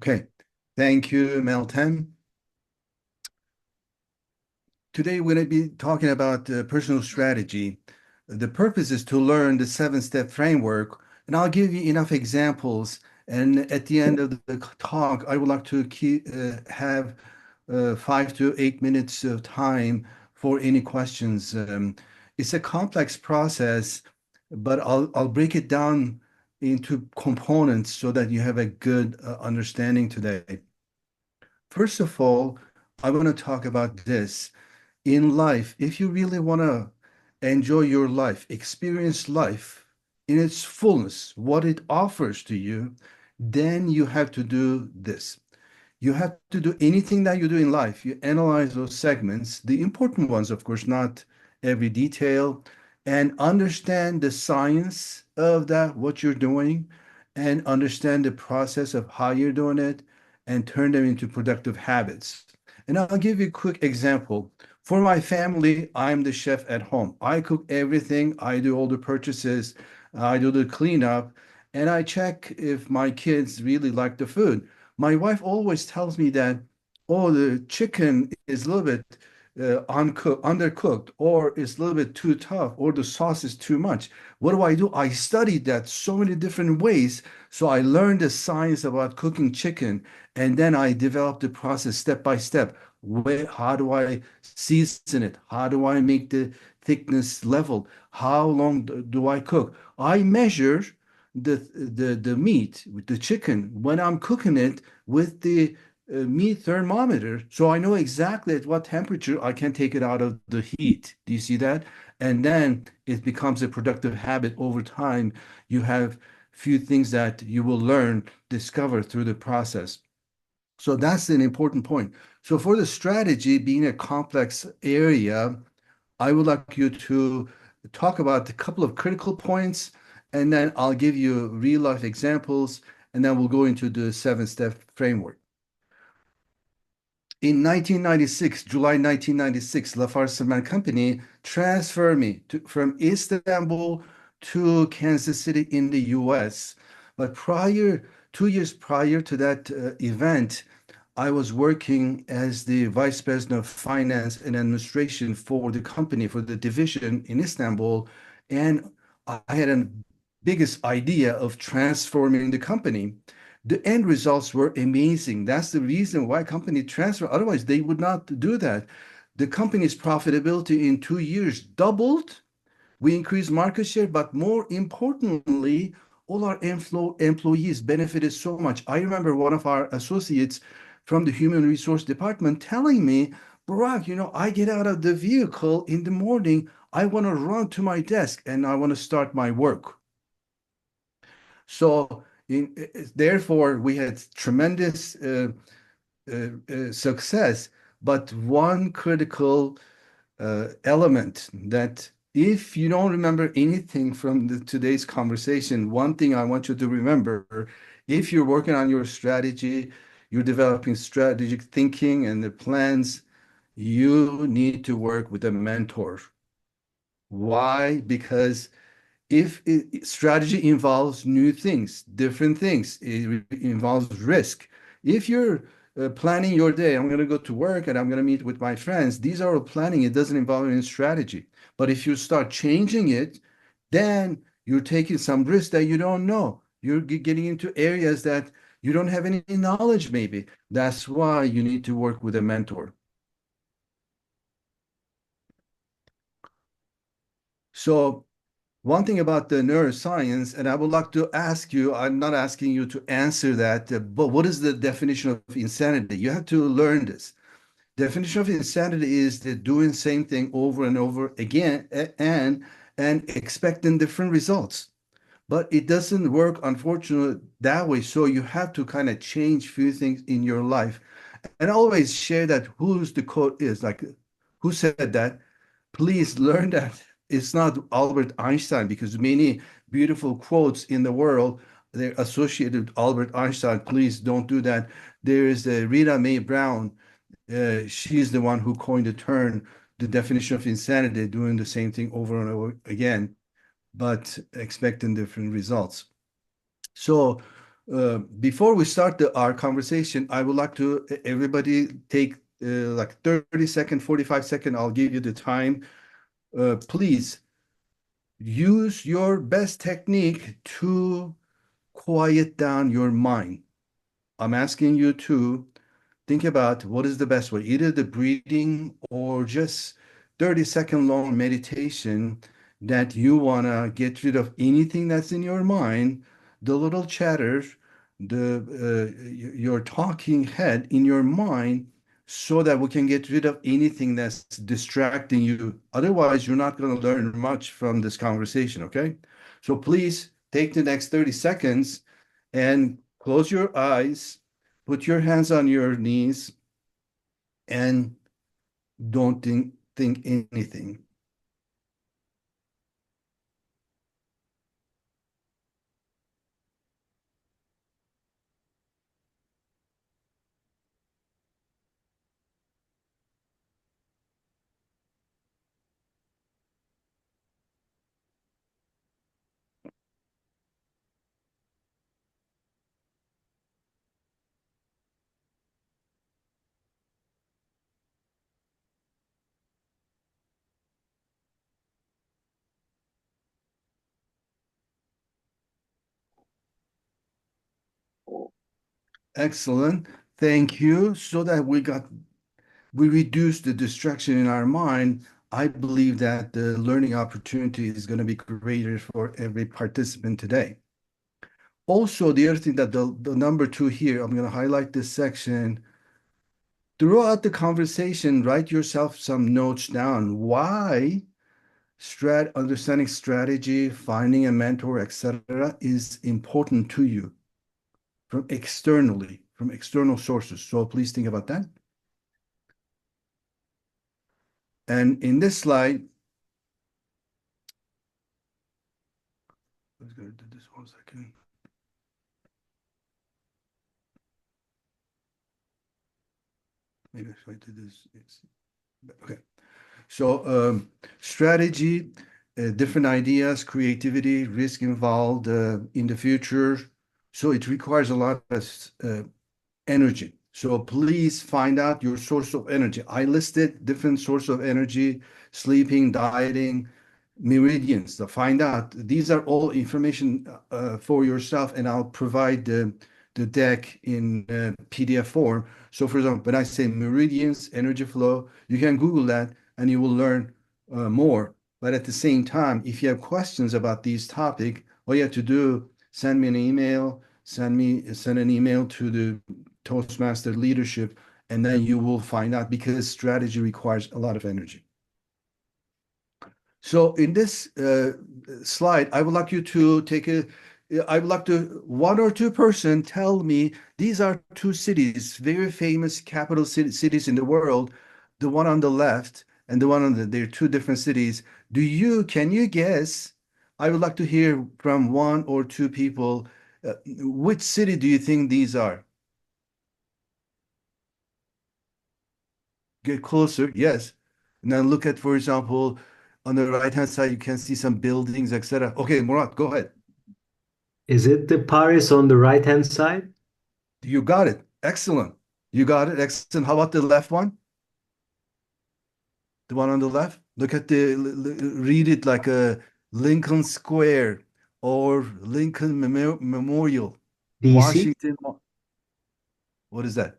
Okay, thank you, Meltem. Today we're going to be talking about personal strategy. The purpose is to learn the seven-step framework, and I'll give you enough examples. And at the end of the talk, I would like to have 5 to 8 minutes of time for any questions. It's a complex process, but I'll break it down into components so that you have a good understanding today. First of all, I want to talk about this. In life, if you really want to enjoy your life, experience life in its fullness, what it offers to you, then you have to do this. You have to do anything that you do in life. You analyze those segments, the important ones, of course, not every detail, and understand the science of that, what you're doing, and understand the process of how you're doing it, and turn them into productive habits. And I'll give you a quick example. For my family, I'm the chef at home. I cook everything, I do all the purchases, I do the cleanup, and I check if my kids really like the food. My wife always tells me that, oh, the chicken is a little bit undercooked, or it's a little bit too tough, or the sauce is too much. What do? I studied that so many different ways. So I learned the science about cooking chicken, and then I developed the process step by step. How do I season it? How do I make the thickness level? How long do I cook? I measure the meat with the chicken when I'm cooking it with the meat thermometer, so I know exactly at what temperature I can take it out of the heat. Do you see that? And then it becomes a productive habit over time. You have few things that you will learn, discover through the process. So that's an important point. So for the strategy being a complex area, I would like you to talk about a couple of critical points, and then I'll give you real life examples, and then we'll go into the seven-step framework. In 1996, July 1996, Lafarge Cement Company transferred me from Istanbul to Kansas City in the US. But 2 years prior to that event, I was working as the vice president of finance and administration for the company, for the division in Istanbul. And I had a biggest idea of transforming the company. The end results were amazing. That's the reason why company transfer. Otherwise, they would not do that. The company's profitability in 2 years doubled. We increased market share, but more importantly, all our employees benefited so much. I remember one of our associates from the human resource department telling me, Burak, I get out of the vehicle in the morning. I want to run to my desk and I want to start my work. So, therefore, we had tremendous success. But one critical element that if you don't remember anything from today's conversation, one thing I want you to remember, if you're working on your strategy, you're developing strategic thinking and the plans, you need to work with a mentor. Why? Because if strategy involves new things, different things, it involves risk. If you're planning your day, I'm going to go to work and I'm going to meet with my friends, these are all planning, it doesn't involve any strategy. But if you start changing it, then you're taking some risk that you don't know. You're getting into areas that you don't have any knowledge, maybe. That's why you need to work with a mentor. So one thing about the neuroscience, and I would like to ask you, I'm not asking you to answer that, but what is the definition of insanity? You have to learn this. Definition of insanity is the doing same thing over and over again and expecting different results. But it doesn't work, unfortunately, that way. So you have to kind of change few things in your life. And always share that whose the quote is, like who said that. Please learn that it's not Albert Einstein, because many beautiful quotes in the world, they're associated with Albert Einstein. Please don't do that. There is a Rita Mae Brown. She's the one who coined the term, the definition of insanity, doing the same thing over and over again, but expecting different results. So Before we start our conversation, I would like to everybody take like 30 second, 45 second. I'll give you the time. Please use your best technique to quiet down your mind. I'm asking you to think about what is the best way, either the breathing or just 30-second long meditation that you want to get rid of anything that's in your mind, the little chatter, your talking head in your mind, so that we can get rid of anything that's distracting you. Otherwise, you're not going to learn much from this conversation, okay? So please take the next 30 seconds and close your eyes, put your hands on your knees, and don't think anything. Excellent. Thank you. So that we reduce the distraction in our mind. I believe that the learning opportunity is going to be greater for every participant today. Also, the other thing that the number two here, I'm going to highlight this section. Throughout the conversation, write yourself some notes down. Why understanding strategy, finding a mentor, etc., is important to you from external sources. So please think about that. And in this slide, let's go to this 1 second. Maybe if I do this, it's okay. So strategy, different ideas, creativity, risk involved in the future. So it requires a lot of energy. So please find out your source of energy. I listed different source of energy: sleeping, dieting, meridians. To find out, these are all information for yourself, and I'll provide the deck in PDF form. So for example, when I say meridians, energy flow, you can Google that and you will learn more. But at the same time, if you have questions about these topic, all you have to do, send me an email, send an email to the Toastmaster leadership, and then you will find out, because strategy requires a lot of energy. So in this slide, I would like you to I would like to, one or two person tell me, these are two cities, very famous capital cities in the world, the one on the left and the one on they're two different cities. Can you guess? I would like to hear from one or two people, which city do you think these are? Get closer, yes. And then look at, for example, on the right-hand side, you can see some buildings, etc. Okay, Murat, go ahead. Is it the Paris on the right-hand side? You got it. Excellent. You got it. Excellent. How about the left one? The one on the left? Look at read it like a Lincoln Square or Lincoln Memorial. DC? Washington. What is that?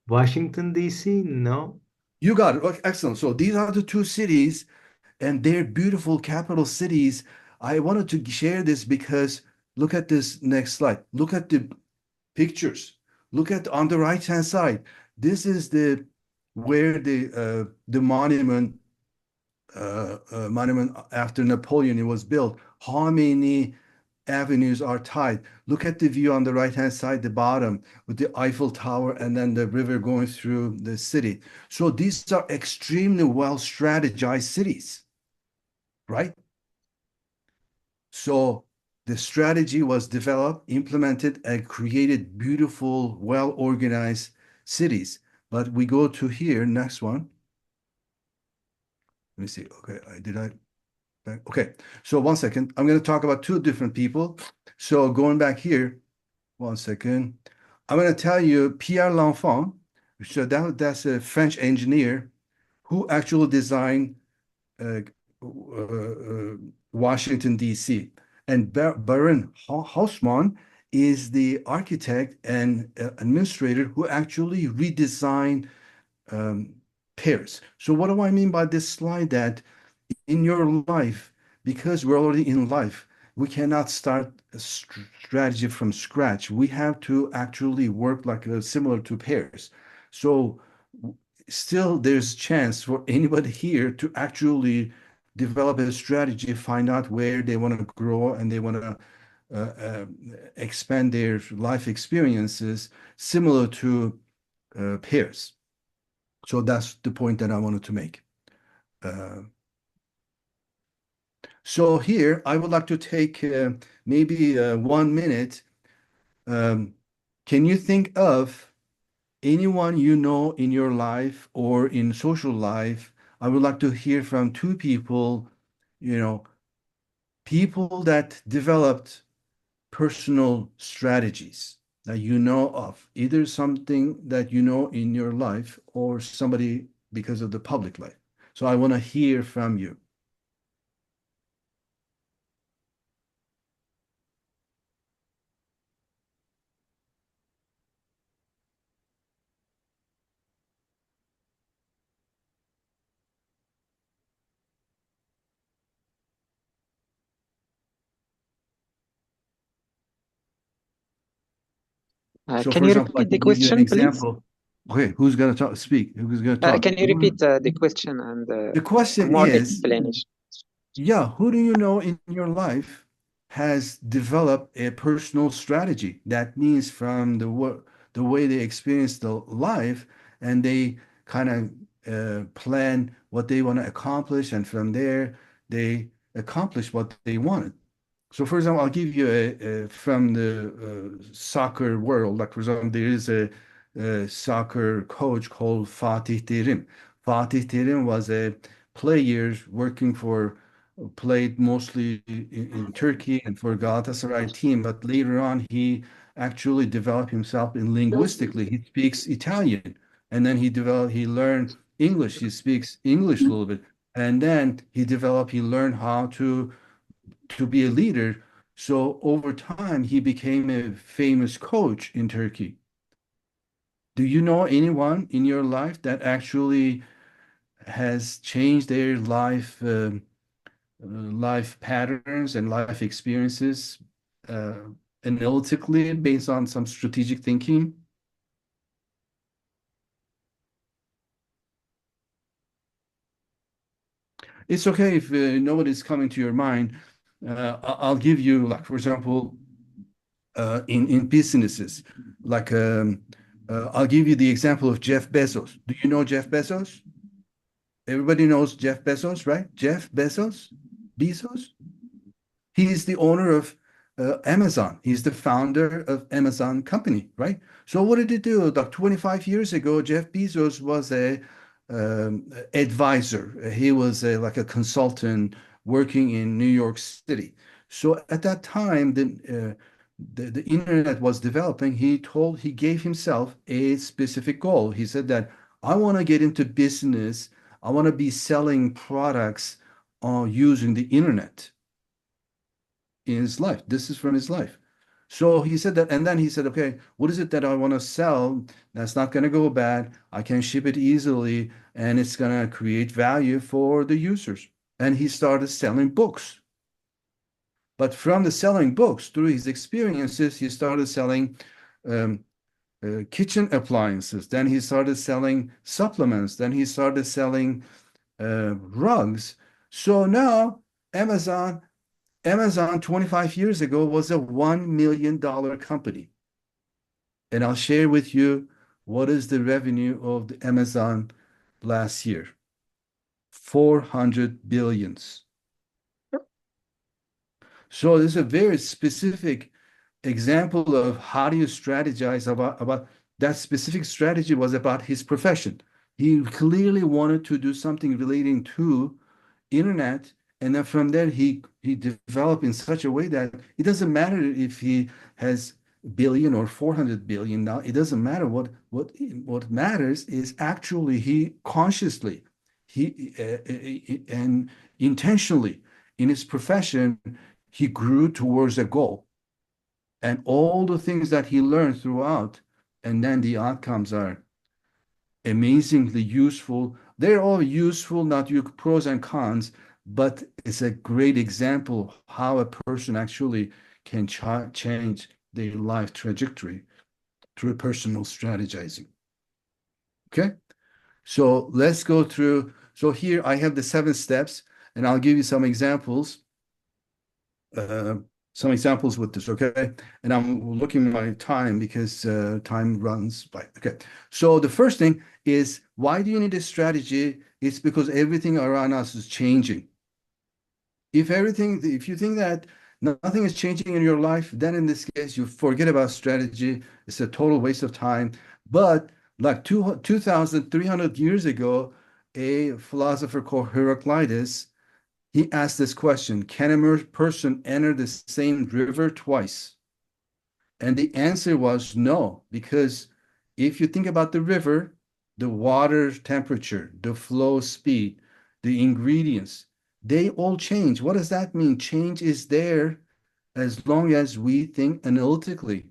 Washington, DC? No. You got it. Okay, excellent. So these are the two cities, and they're beautiful capital cities. I wanted to share this because look at this next slide. Look at the pictures. Look at on the right hand side. This is the where the monument after Napoleon it was built. How many avenues are tied? Look at the view on the right hand side, the bottom, with the Eiffel Tower and then the river going through the city. So these are extremely well strategized cities, right? So the strategy was developed, implemented, and created beautiful, well-organized cities. But we go to here, next one. Let me see. Okay, okay. So 1 second. I'm going to talk about two different people. So going back here, one second. I'm going to tell you Pierre L'Enfant. So that's a French engineer who actually designed uh, Washington, D.C. And Baron Haussmann is the architect and administrator who actually redesigned um, Paris. So what do I mean by this slide? That in your life, because we're already in life, we cannot start a strategy from scratch. We have to actually work like similar to pairs. So still there's chance for anybody here to actually develop a strategy, find out where they want to grow and they want to uh, uh, expand their life experiences similar to pairs. So that's the point that I wanted to make. Uh, So here, I would like to take maybe 1 minute. Um, can you think of anyone you know in your life or in social life? I would like to hear from two people, you know, people that developed personal strategies that you know of, either something that you know in your life or somebody because of the public life. So I want to hear from you. So, Can for you example, I repeat the can give you an question, please? example. Okay, who's going to talk, speak? Who's going to talk? Can you repeat the question and The question more is, explanation? yeah, who do you know in your life has developed a personal strategy? That means from the way they experience the life and they kind of plan what they want to accomplish, and from there they accomplish what they wanted. So, for example, I'll give you from the soccer world. Like, for example, there is a soccer coach called Fatih Terim. Fatih Terim was a player working for, played mostly in Turkey and for Galatasaray team, but later on he actually developed himself in linguistically. He speaks Italian, and then he learned English. He speaks English a little bit, and then he learned how to be a leader. So over time, he became a famous coach in Turkey. Do you know anyone in your life that actually has changed their life patterns and life experiences uh, analytically based on some strategic thinking? It's okay if nobody's coming to your mind. I'll give you, like, for example, in businesses. Like I'll give you the example of Jeff Bezos. Do you know Jeff Bezos? Everybody knows Jeff Bezos, right? Jeff Bezos, Bezos. He is the owner of Amazon. He's the founder of Amazon company, right? So what did he do? Like 25 years ago, Jeff Bezos was a advisor. He was like a consultant working in New York City. So at that time, the internet was developing. He gave himself a specific goal. He said that I want to get into business. I want to be selling products using the internet in his life. This is from his life. So he said that, and then he said, okay, what is it that I want to sell that's not going to go bad? I can ship it easily, and it's going to create value for the users. And he started selling books. But from the selling books, through his experiences, he started selling um, kitchen appliances. Then he started selling supplements. Then he started selling rugs. So now Amazon 25 years ago was a $1 million company. And I'll share with you what is the revenue of the Amazon last year. 400 billions. So this is a very specific example of how do you strategize about that specific strategy was about his profession. He clearly wanted to do something relating to internet, and then from there he developed in such a way that it doesn't matter if he has billion or 400 billion now, it doesn't matter. What matters is actually he consciously, and intentionally in his profession, he grew towards a goal, and all the things that he learned throughout, and then the outcomes are amazingly useful. They're all useful, not you pros and cons, but it's a great example how a person actually can change their life trajectory through personal strategizing. Okay, so let's go through. So here I have the 7 steps, and I'll give you some examples. Uh, some examples with this, okay? And I'm looking at my time because time runs by. Okay, so the first thing is, why do you need a strategy? It's because everything around us is changing. If you think that nothing is changing in your life, then in this case, you forget about strategy. It's a total waste of time. But like 2,300 years ago, a philosopher called Heraclitus, he asked this question: can a person enter the same river twice? And the answer was no, because if you think about the river, the water temperature, the flow speed, the ingredients, they all change. What does that mean? Change is there as long as we think analytically.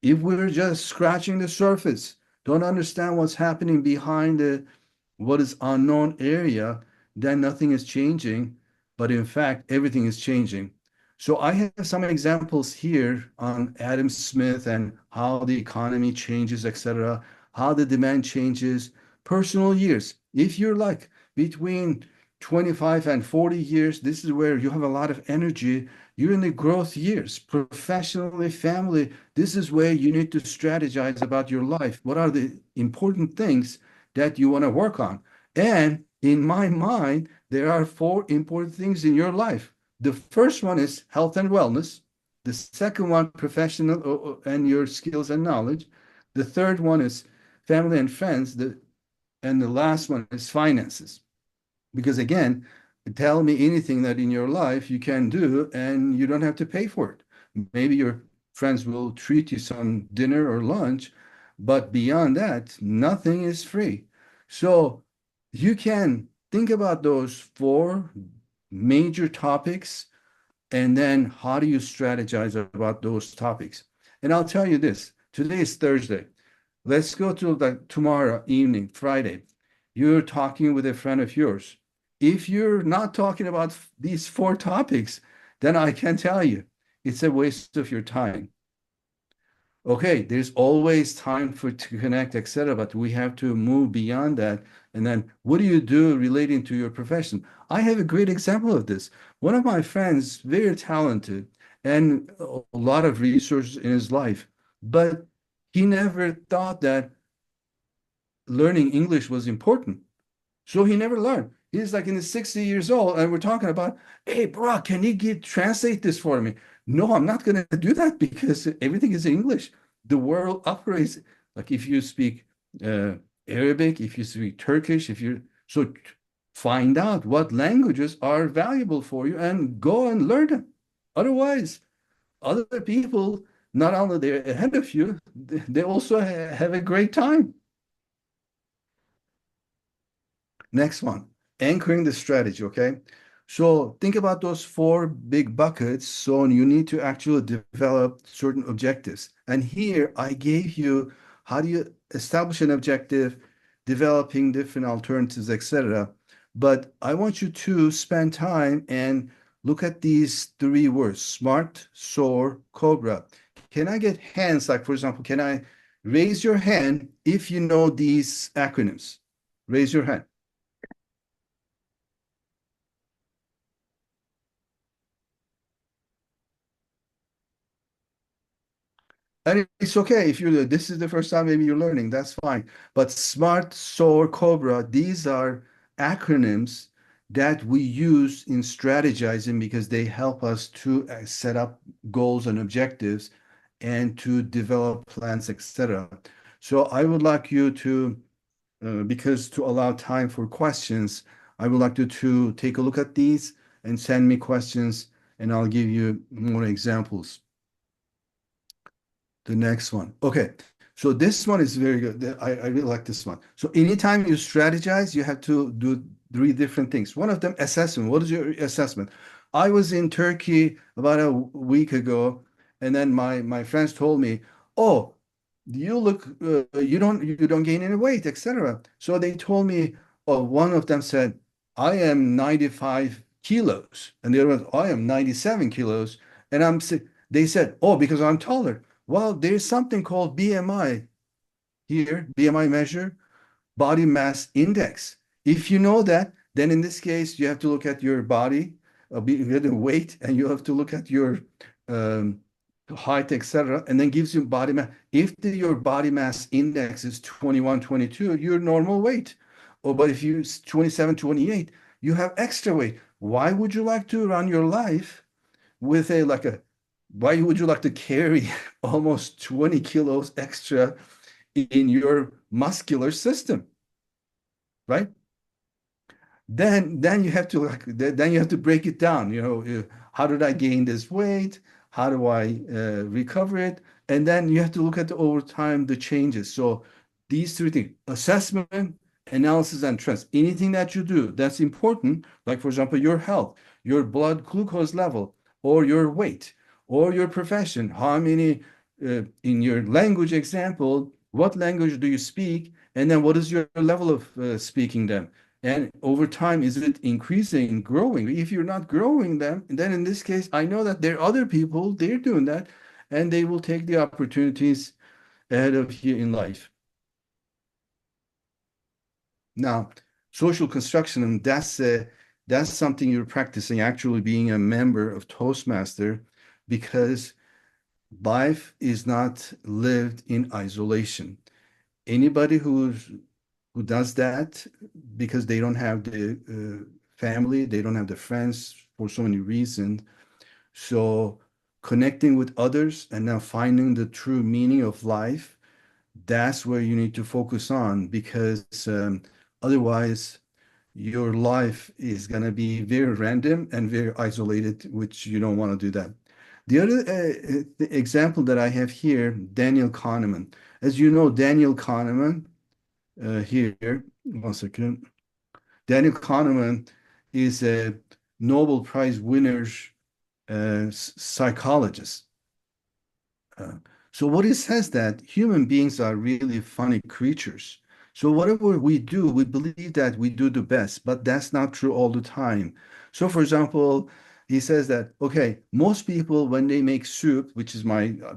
If we're just scratching the surface, don't understand what's happening behind what is unknown area, then nothing is changing. But in fact, everything is changing. So I have some examples here on Adam Smith and how the economy changes, etc., how the demand changes, personal years. If you're like between 25 and 40 years, this is where you have a lot of energy. You're in the growth years, professionally, family. This is where you need to strategize about your life. What are the important things that you want to work on? And in my mind, there are 4 important things in your life. The first one is health and wellness. The second one, professional and your skills and knowledge. The third one is family and friends. And the last one is finances. Because again, tell me anything that in your life you can do and you don't have to pay for it. Maybe your friends will treat you some dinner or lunch, but beyond that, nothing is free. So you can think about those 4 major topics, and then how do you strategize about those topics? And I'll tell you this, today is Thursday. Let's go to tomorrow evening, Friday. You're talking with a friend of yours. If you're not talking about these 4 topics, then I can tell you it's a waste of your time. Okay, there's always time to connect, etc., but we have to move beyond that. And then what do you do relating to your profession? I have a great example of this. One of my friends, very talented and a lot of resources in his life, but he never thought that learning English was important. So he never learned. He's like in his 60 years old, and we're talking about, hey, Burak, can you translate this for me? No, I'm not going to do that because everything is in English. The world operates like if you speak uh, Arabic, if you speak Turkish, find out what languages are valuable for you and go and learn them. Otherwise, other people, not only they're ahead of you, they also have a great time. Next one, anchoring the strategy, okay? So think about those 4 big buckets. So you need to actually develop certain objectives. And here I gave you how do you establish an objective, developing different alternatives, etc. But I want you to spend time and look at these 3 words: SMART, SOAR, COBRA. Can I get hands? Like, for example, can I raise your hand if you know these acronyms? Raise your hand. And it's okay if this is the first time maybe you're learning, that's fine. But SMART, SOAR, COBRA, these are acronyms that we use in strategizing because they help us to set up goals and objectives and to develop plans, etc. So I would like you to, because to allow time for questions, I would like you to take a look at these and send me questions, and I'll give you more examples. the next one. Okay. So this one is very good. I really like this one. So anytime you strategize, you have to do three different things. One of them, assessment. What is your assessment? I was in Turkey about a week ago, and then my friends told me, "Oh, you look, you don't gain any weight, etc." So they told me, oh, one of them said, "I am 95 kilos," and the other one, "I am 97 kilos," and they said, "Oh, because I'm taller." Well, there's something called BMI here, BMI measure, body mass index. If you know that, then in this case, you have to look at your body, the weight, and you have to look at your um, height, etc., and then gives you body mass. If your body mass index is 21, 22, you're normal weight. Or but if you 27, 28, you have extra weight. Why would you like to run your life with why would you like to carry almost 20 kilos extra in your muscular system, right? Then you have to then you have to break it down. How did I gain this weight? How do I recover it? And then you have to look at over time the changes. So these three things: assessment, analysis, and trust. Anything that you do that's important, like for example, your health, your blood glucose level, or your weight, or your profession. How many in your language example? What language do you speak? And then what is your level of speaking them? And over time, is it increasing, growing? If you're not growing them, then in this case, I know that there are other people, they're doing that, and they will take the opportunities ahead of you in life. Now, social construction, and that's something you're practicing, actually being a member of Toastmaster, because life is not lived in isolation. Anybody who does that because they don't have the family, they don't have the friends for so many reasons. So connecting with others and now finding the true meaning of life, that's where you need to focus on because otherwise your life is going to be very random and very isolated, which you don't want to do that. The other the example that I have here, Daniel Kahneman. As you know, Daniel Kahneman here, one second. Daniel Kahneman is a Nobel Prize winner psychologist. Uh, so what he says that human beings are really funny creatures. So whatever we do, we believe that we do the best, but that's not true all the time. So for example, he says that, okay, most people when they make soup, which is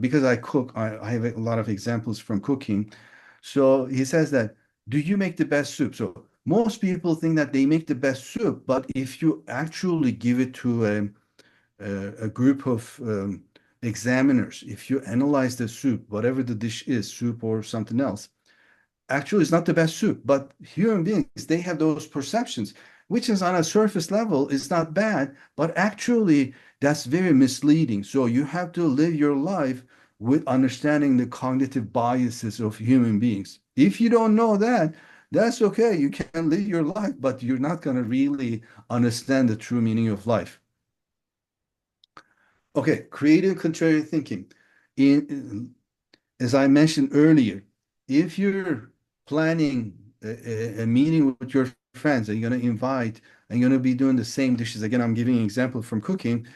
because I cook, I have a lot of examples from cooking. So he says that, do you make the best soup? So most people think that they make the best soup, but if you actually give it to a group of examiners, if you analyze the soup, whatever the dish is, soup or something else, actually it's not the best soup. But human beings, they have those perceptions, which is on a surface level is not bad, but actually that's very misleading. So you have to live your life with understanding the cognitive biases of human beings. If you don't know that, that's okay. You can live your life, but you're not going to really understand the true meaning of life. Okay, creative contrarian thinking. As I mentioned earlier, if you're planning a meeting with your friends and you're going to invite and you're going to be doing the same dishes, again, I'm giving an example from cooking,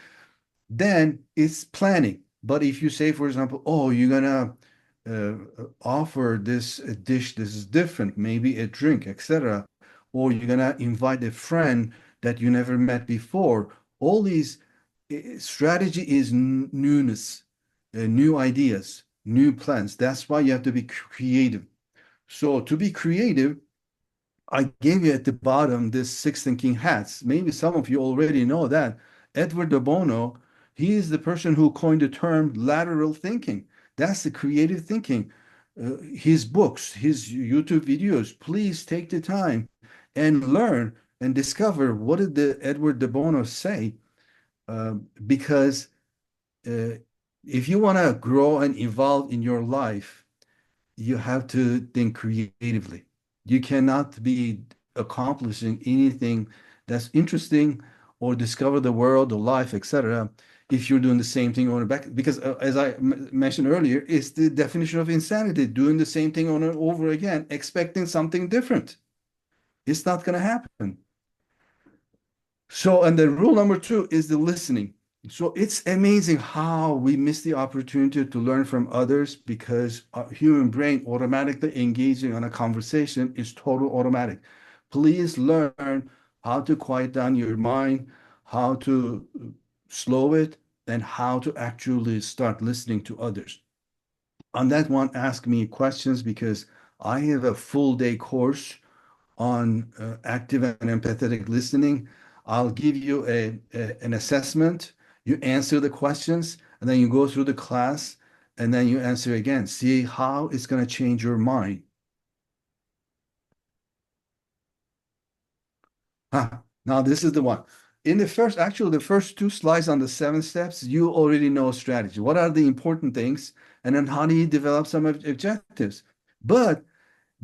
then it's planning. But if you say, for example, oh, you're going to offer this dish, this is different, maybe a drink, etc., or you're going to invite a friend that you never met before, all these strategy is newness, new ideas, new plans. That's why you have to be creative. So to be creative, I gave you at the bottom this six thinking hats. Maybe some of you already know that. Edward de Bono, he is the person who coined the term lateral thinking. That's the creative thinking. His books, his YouTube videos, please take the time and learn and discover what did the Edward de Bono say. Because uh, if you want to grow and evolve in your life, you have to think creatively. You cannot be accomplishing anything that's interesting or discover the world or life, etc., if you're doing the same thing over and back. Because as I mentioned earlier, it's the definition of insanity, doing the same thing over and over again, expecting something different. It's not going to happen. So, and then rule number two is the listening. So it's amazing how we miss the opportunity to learn from others because our human brain automatically engaging on a conversation is total automatic. Please learn how to quiet down your mind, how to slow it, and how to actually start listening to others. On that one, ask me questions because I have a full day course on active and empathetic listening. I'll give you an assessment. You answer the questions, and then you go through the class, and then you answer again. See how it's going to change your mind. Now, this is the one. In the first, actually, the first two slides on the 7 steps, you already know strategy. What are the important things? And then how do you develop some objectives? But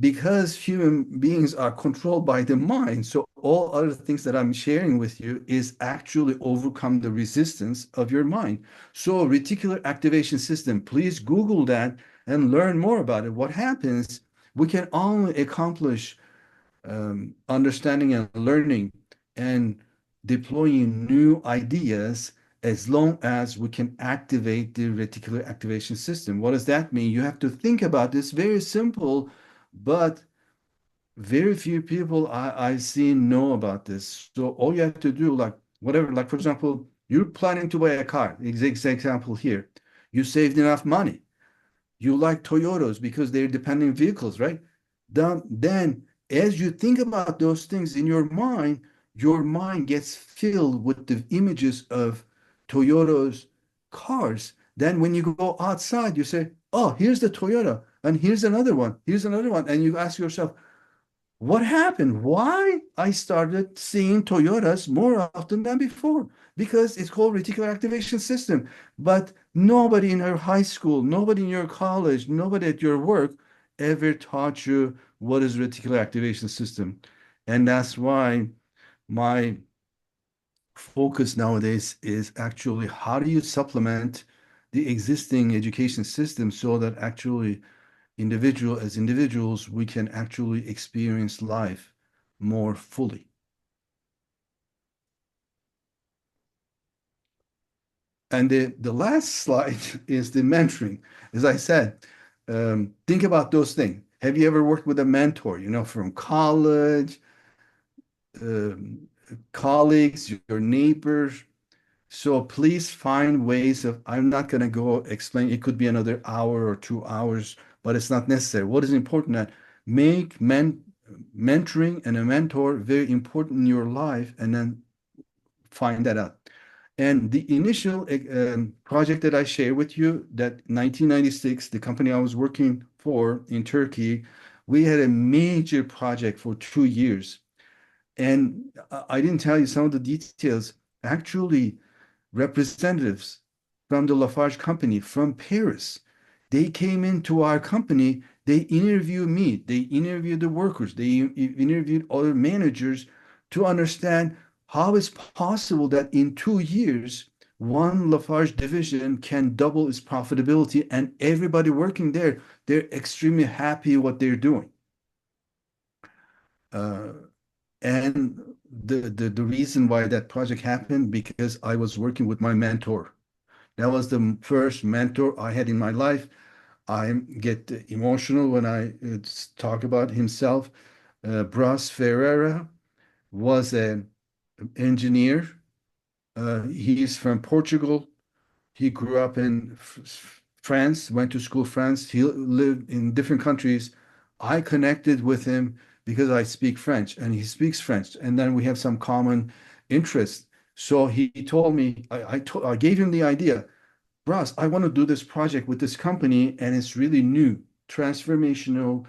because human beings are controlled by the mind, so all other things that I'm sharing with you is actually overcome the resistance of your mind. So reticular activation system, please Google that and learn more about it. What happens, we can only accomplish understanding and learning and deploying new ideas as long as we can activate the reticular activation system. What does that mean? You have to think about this very simple, but very few people I've seen know about this. So all you have to do, like whatever, like for example, you're planning to buy a car, example here. You saved enough money. You like Toyotas because they're dependent vehicles, right? Then as you think about those things in your mind gets filled with the images of Toyota's cars. Then when you go outside, you say, oh, here's the Toyota, and here's another one. And you ask yourself, what happened? Why I started seeing Toyotas more often than before? Because it's called reticular activation system. But nobody in your high school, nobody in your college, nobody at your work ever taught you what is reticular activation system. And that's why my focus nowadays is actually how do you supplement the existing education system so that actually as individuals, we can actually experience life more fully. And the last slide is the mentoring. As I said, think about those things. Have you ever worked with a mentor, from college, um, colleagues, your neighbors? So please find ways of, I'm not going to go explain, it could be another hour or 2 hours, but it's not necessary. What is important that make mentoring and a mentor very important in your life and then find that out. And the initial project that I share with you, that 1996, the company I was working for in Turkey, we had a major project for 2 years. And I didn't tell you some of the details. Actually, representatives from the Lafarge company from Paris. They came into our company, they interviewed me, they interviewed the workers, they interviewed other managers to understand how it's possible that in 2 years, one Lafarge division can double its profitability and everybody working there, they're extremely happy what they're doing. And the reason why that project happened because I was working with my mentor. That was the first mentor I had in my life. I get emotional when I talk about himself. Bras Ferreira was an engineer. He's from Portugal. He grew up in France, went to school France. He lived in different countries. I connected with him because I speak French and he speaks French. And then we have some common interests. So he told me, I gave him the idea. Ross, I want to do this project with this company, and it's really new, transformational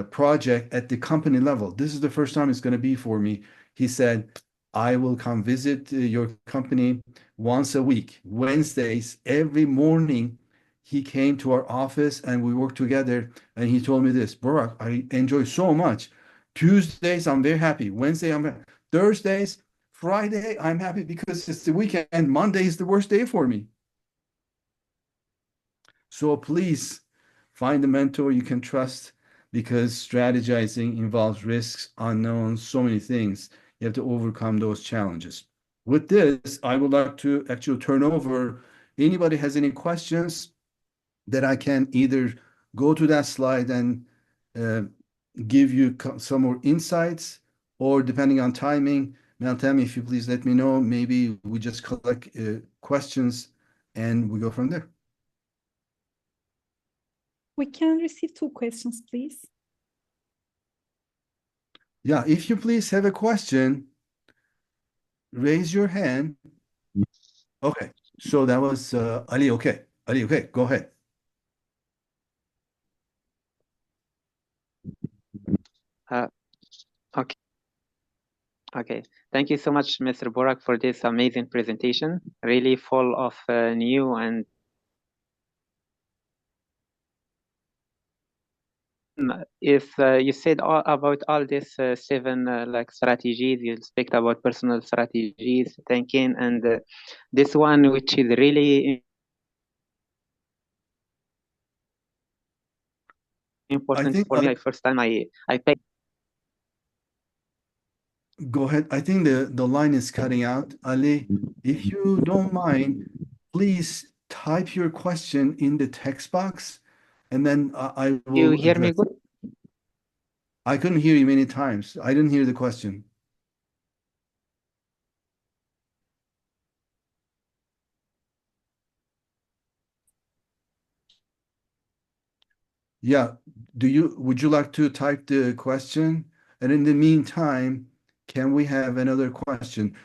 project at the company level. This is the first time it's going to be for me. He said, I will come visit your company once a week, Wednesdays, every morning. He came to our office and we worked together. And he told me this, Burak, I enjoy so much. Tuesdays, I'm very happy. Wednesday, I'm happy. Thursdays, Friday, I'm happy because it's the weekend. Monday is the worst day for me. So please find a mentor you can trust because strategizing involves risks, unknowns, so many things. You have to overcome those challenges. With this, I would like to actually turn over. Anybody has any questions that I can either go to that slide and uh, give you some more insights, or depending on timing, Meltem, if you please let me know, maybe we just collect questions and we go from there. We can receive 2 questions, please. Yeah, if you please have a question, raise your hand. Okay, so that was Ali. Okay, Ali, okay, go ahead. Okay. Okay. Thank you so much, Mr. Burak, for this amazing presentation. Really full of new and if you said about all these 7 like strategies, you speak about personal strategies, thinking, and this one, which is really I important think for me. First time I picked. go ahead. I think the line is cutting out. Ali, if you don't mind, please type your question in the text box, and then I You will hear me address good? it. I couldn't hear you many times. I didn't hear the question. Yeah. Would you like to type the question? And in the meantime, can we have another question?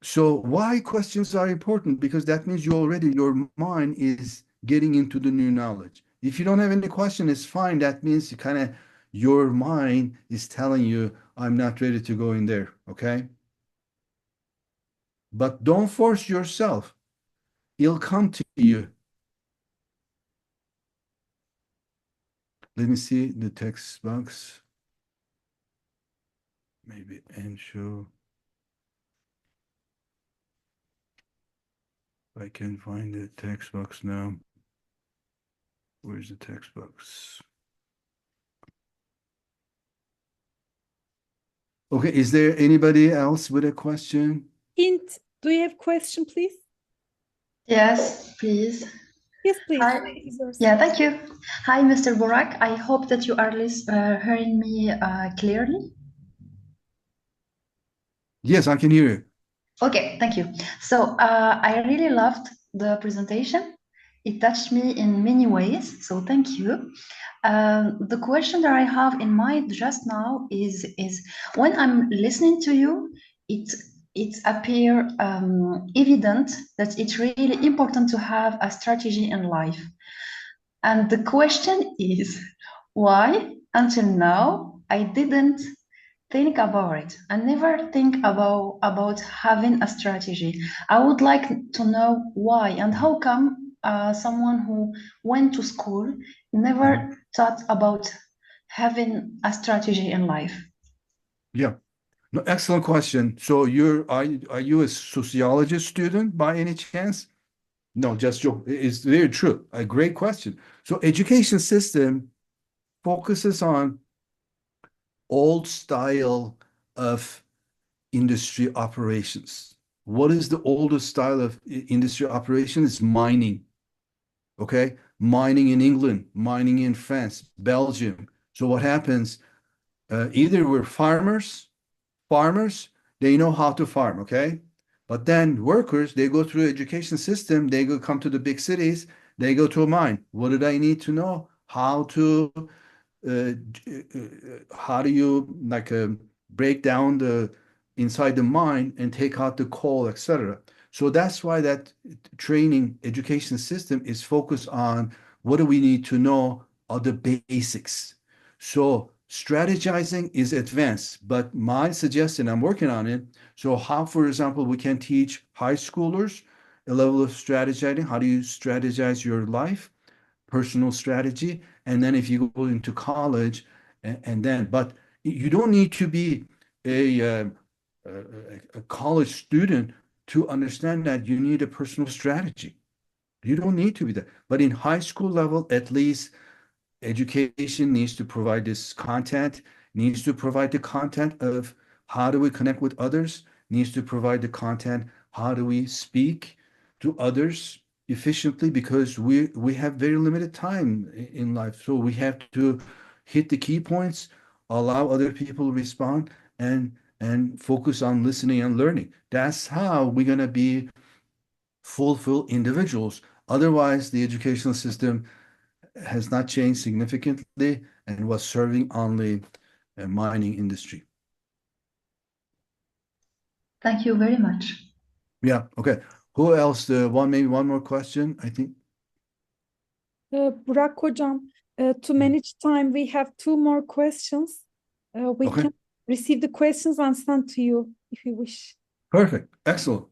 So why questions are important? Because that means your mind is getting into the new knowledge. If you don't have any question, it's fine. That means your mind is telling you, I'm not ready to go in there. Okay. But don't force yourself. It'll come to you. Let me see the text box. Maybe and show. I can find the text box now. Where's the text box? Okay, is there anybody else with a question? Hint, do you have question, please? Yes, please. Yes, please. Hi. Yeah, thank you. Hi, Mr. Burak. I hope that you are hearing me clearly. Yes, I can hear you. Okay, thank you. So I really loved the presentation. It touched me in many ways, so thank you. The question that I have in mind just now is when I'm listening to you, it appear evident that it's really important to have a strategy in life. And the question is, why until now I didn't think about it? I never think about having a strategy. I would like to know why and how come someone who went to school never thought about having a strategy in life. Yeah. No, excellent question. So are you a sociology student by any chance? No, just joke. It's very true. A great question. So education system focuses on old style of industry operations. What is the oldest style of industry operation? It's mining. Okay. Mining in England, mining in France, Belgium. So what happens? Either we're farmers, they know how to farm, okay? But then workers, they go through education system, they go come to the big cities, they go to a mine. What did I need to know? Uh, how do you break down the inside the mine and take out the coal, etc. So that's why that training education system is focused on what do we need to know are the basics. So strategizing is advanced, but my suggestion, I'm working on it. So how, for example, we can teach high schoolers a level of strategizing. How do you strategize your life? Personal strategy, and then if you go into college, but you don't need to be a a college student to understand that you need a personal strategy. You don't need to be there. But in high school level, at least education needs to provide this content, needs to provide the content of how do we connect with others, needs to provide the content, how do we speak to others efficiently, because we have very limited time in life. So we have to hit the key points, allow other people to respond, and focus on listening and learning. That's how we're going to be fulfill individuals. Otherwise, the educational system has not changed significantly and was serving only a mining industry. Thank you very much. Yeah, okay. Who else? Maybe one more question, I think. Burak Hocam, to manage time, we have two more questions. We Okay. can receive the questions and send to you if you wish. Perfect. Excellent.